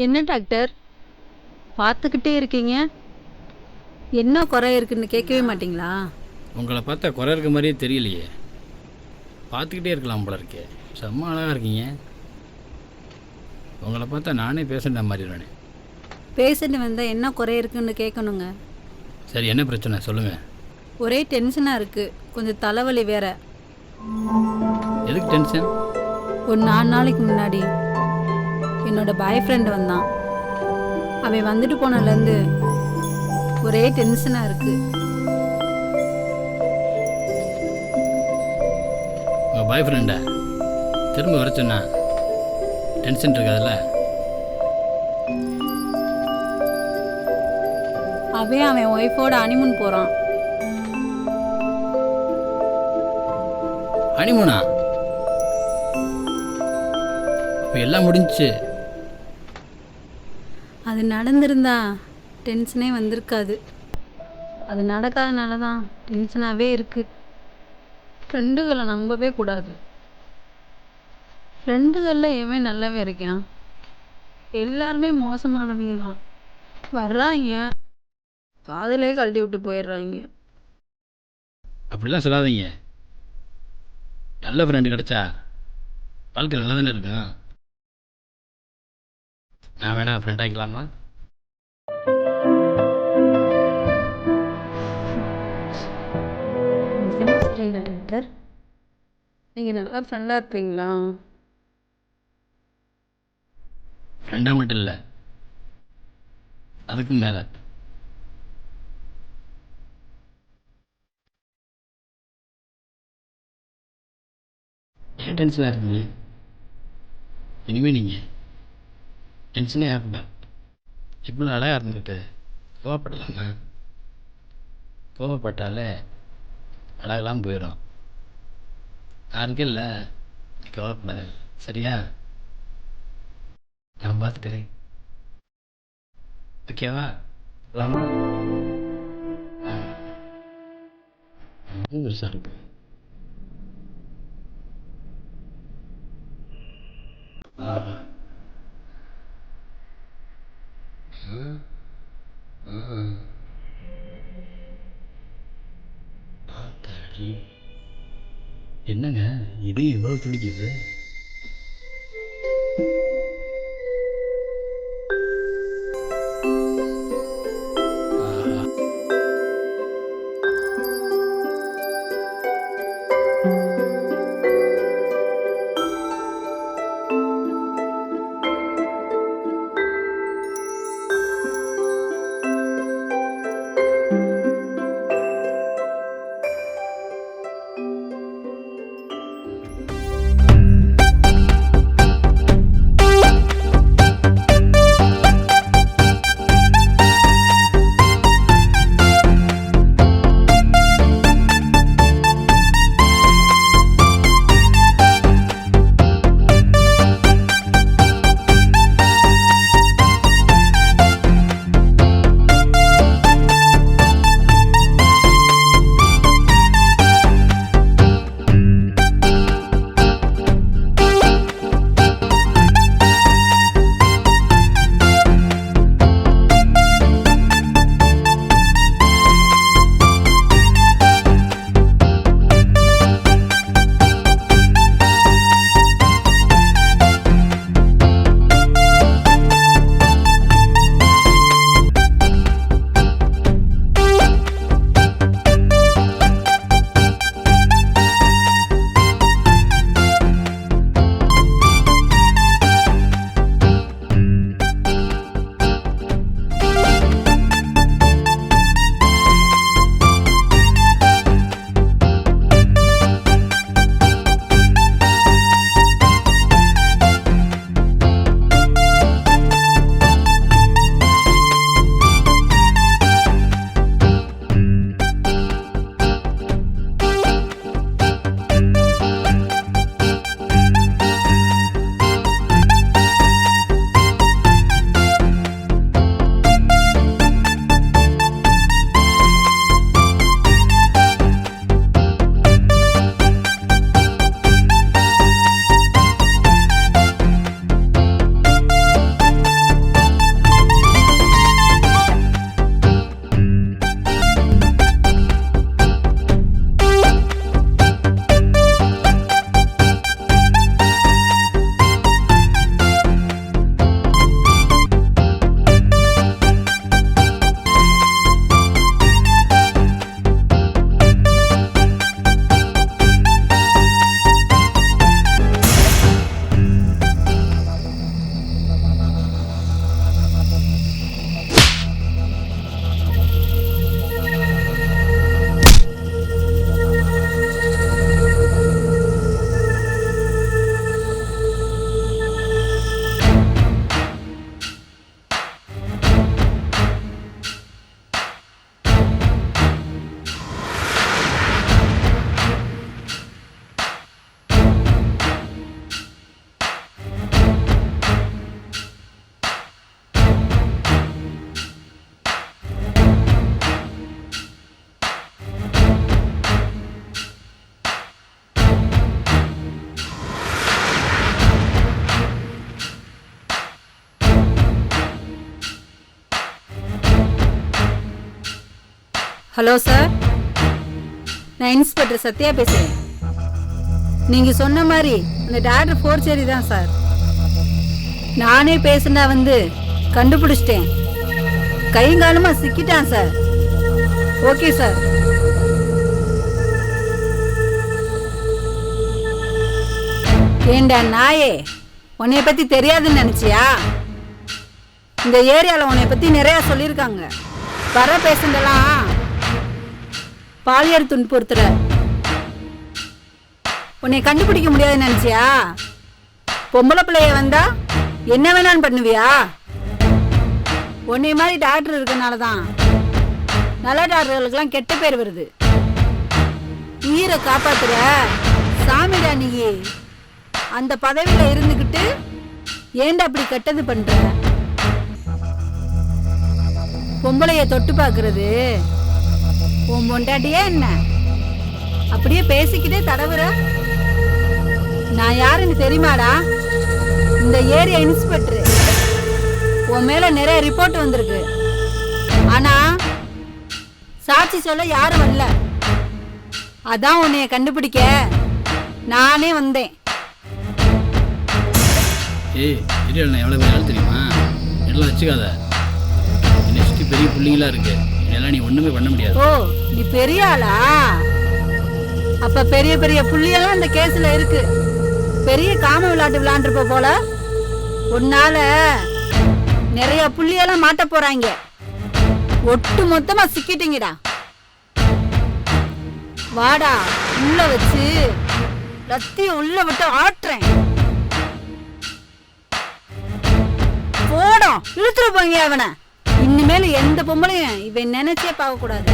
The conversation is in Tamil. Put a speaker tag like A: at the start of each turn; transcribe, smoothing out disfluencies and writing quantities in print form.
A: என்ன டாக்டர் பார்த்துக்கிட்டே இருக்கீங்க? என்ன குறை இருக்குன்னு கேட்கவே மாட்டீங்களா?
B: உங்களை பார்த்தா குறை இருக்க மாதிரியே தெரியலையே. பார்த்துக்கிட்டே இருக்கலாம் போல இருக்கே. செம்ம அழகாக இருக்கீங்க. உங்களை பார்த்தா நானே பேசுகிற மாதிரி இருவேனே.
A: பேஷண்ட் வந்தால் என்ன குறை இருக்குன்னு கேட்கணுங்க.
B: சரி, என்ன பிரச்சனை சொல்லுங்கள்.
A: ஒரே டென்ஷனாக இருக்குது, கொஞ்சம் தலைவலி வேற.
B: எதுக்கு டென்ஷன்?
A: ஒரு 4 நாளைக்கு முன்னாடி என்னோட பாய் ஃப்ரெண்ட் வந்தான். அவன் வந்துட்டு போனதுலேருந்து ஒரே டென்ஷனாக இருக்குது.
B: உங்கள் பாய் ஃப்ரெண்டா திரும்ப வர சொன்னா டென்ஷன் இருக்காதுல்ல?
A: அவன் ஒய்ஃபோட ஹனிமூன் போகிறான்.
B: ஹனிமூனா? இப்போ எல்லாம் முடிஞ்சிச்சு.
A: அது நடந்திருந்தா டென்ஷனே வந்திருக்காது. அது நடக்காதனால தான் டென்ஷனாகவே இருக்குது. ஃப்ரெண்டுகளை நம்பவே கூடாது. ஃப்ரெண்டுகளில் எவன் நல்லவே இருக்கான்? எல்லாருமே மோசமானவங்க தான். வர்றாங்க, காதலே கழட்டி விட்டு போயிடுறாங்க.
B: அப்படிலாம் சொல்லாதீங்க. நல்ல ஃப்ரெண்டு கிடச்சா வாழ்க்கை நல்லா தானே இருக்கும். நான் வேணா ஃப்ரெண்ட் ஆகிக்கலாமா?
A: டாக்டர், நீங்கள் நல்லா ஃப்ரெண்டாக இருப்பீங்களா?
B: ஃப்ரெண்டாக மட்டும் இல்லை, அதுக்கும் மேலே. ஏன் டென்ஷனாக இருக்கீங்க? இனிமேல் நீங்கள் டென்ஷனே ஆகக்கூடாது. இவ்வளோ அழகாக இருந்துக்கிட்டு கோவப்படலாமா? கோவப்பட்டாலே அழகெல்லாம் போயிடும். யாருக்கும் இல்லை, கோவப்படாது. சரியா? நான் பார்த்துக்கிறேன். ஓகேவா? போலாமா? பெருசாக இருக்கு. என்னங்க இது இவ்வளோ துடிக்குது?
A: ஹலோ சார், நான் இன்ஸ்பெக்டர் சத்யா பேசுகிறேன். நீங்கள் சொன்ன மாதிரி அந்த டாக்டர் ஃபோர்ஜரி தான் சார். நானே பேசுனா வந்து கண்டுபிடிச்சிட்டேன். கைங்காலமாக சிக்கிட்டான் சார். Okay sir. ஏண்டா நாயே, உன்னைய பற்றி தெரியாதுன்னு நினச்சியா? இந்த ஏரியாவில் உன்னை பற்றி நிறையா சொல்லியிருக்காங்க. வர பேசுண்டெல்லாம் பாலியல் துன்புறுத்துற. உன்னை கண்டுபிடிக்க முடியாதுன்னு நினச்சியா? பொம்பளை பிள்ளைய வந்தா என்ன வேணான்னு பண்ணுவியா? உன்னை மாதிரி டாக்டர் இருக்கனால தான் நல்ல டாக்டர்களுக்கெல்லாம் கெட்ட பேர் வருது. உயிரை காப்பாத்துற சாமிடா நீ. அந்த பதவியில் இருந்துக்கிட்டு ஏண்டா அப்படி கெட்டது பண்ற? பொம்பளைய தொட்டு பார்க்கறது உன் பொண்டாட்டியே என்ன? அப்படியே பேசிக்கிட்டே தடவுற. நான் யாருன்னு தெரியுமாடா? இந்த ஏரியா இன்ஸ்பெக்டர். உன் மேல நிறைய ரிப்போர்ட் வந்திருக்கு. ஆனா சாட்சி சொல்ல யாரும் வரல. அதான் உன்னைய கண்டுபிடிக்க நானே வந்தேன்.
B: ஏய் ஏரியாவில் நான் எவ்வளோ வேலை தெரியுமா? எல்லாம் வச்சுக்காத. என்னை சுற்றி பெரிய பிள்ளைங்களா இருக்கு. இதெல்லாம் நீ ஒன்றுமே பண்ண முடியாது.
A: ஓ, நீ பெரிய ஆளா? அப்ப பெரிய பெரிய புள்ளியெல்லாம் இந்த கேஸ்ல இருக்கு. பெரிய காம விளையாட்டு விளையாண்டுருப்ப போல. உன்னால நிறைய புள்ளியெல்லாம் மாட்ட போறாங்க. ஒட்டு மொத்தமா சிக்கிட்டீங்கடா. வாடா, உள்ள வச்சு லத்திய உள்ள விட்டு ஆட்டுறேன். போடும், இழுத்துட்டு போங்க அவனை. இனிமேல் எந்த பொம்பளையும் இவன் நினைச்சே பார்க்க கூடாது.